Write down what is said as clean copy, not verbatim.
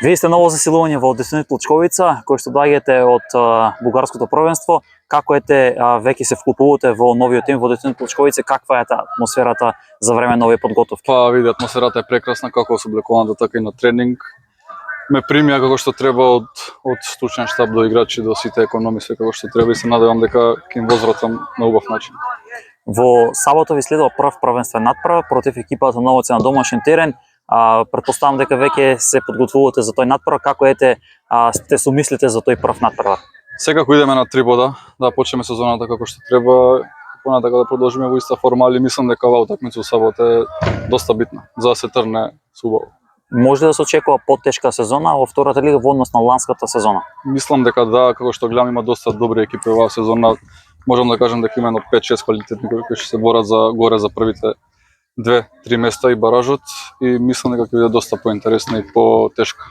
Вие сте ново засилување во Десниот Лучковица, кој што доаѓате од бугарското првенство. Како ете веќе се вклупувате во новиот тим во Десниот Лучковица, каква е таа атмосферата за време на овие подготовки? Па види, атмосферата е прекрасна, како со облекувањето, така и на тренинг. Ме примија како што треба од стручен штаб до играчи, до сите економи, се како што треба и се надевам дека ќе им возвратам на убав начин. Во сабота ви следува прв првенствен натпревар против екипата Новоци на домашен терен. Претпоставам дека веќе се подготвувате за тој натпревар, како ете сте сумислите за тој прв натпревар? Секако идеме на 3 бода, да почнеме сезоната како што треба, понатака да продолжиме во иста форма, али мислам дека оваа утакмица сабота е доста битна за да се трне убаво. Може да се очекува потешка сезона во втората лига во однос на ланската сезона? Мислам дека да, како што гледам има доста добри екипи оваа сезона. Можам да кажам дека има 5-6 квалитетни кои ќе се борат за горе за првите 2-3 места и баражот и мислам дека ќе биде доста поинтересна и потешка.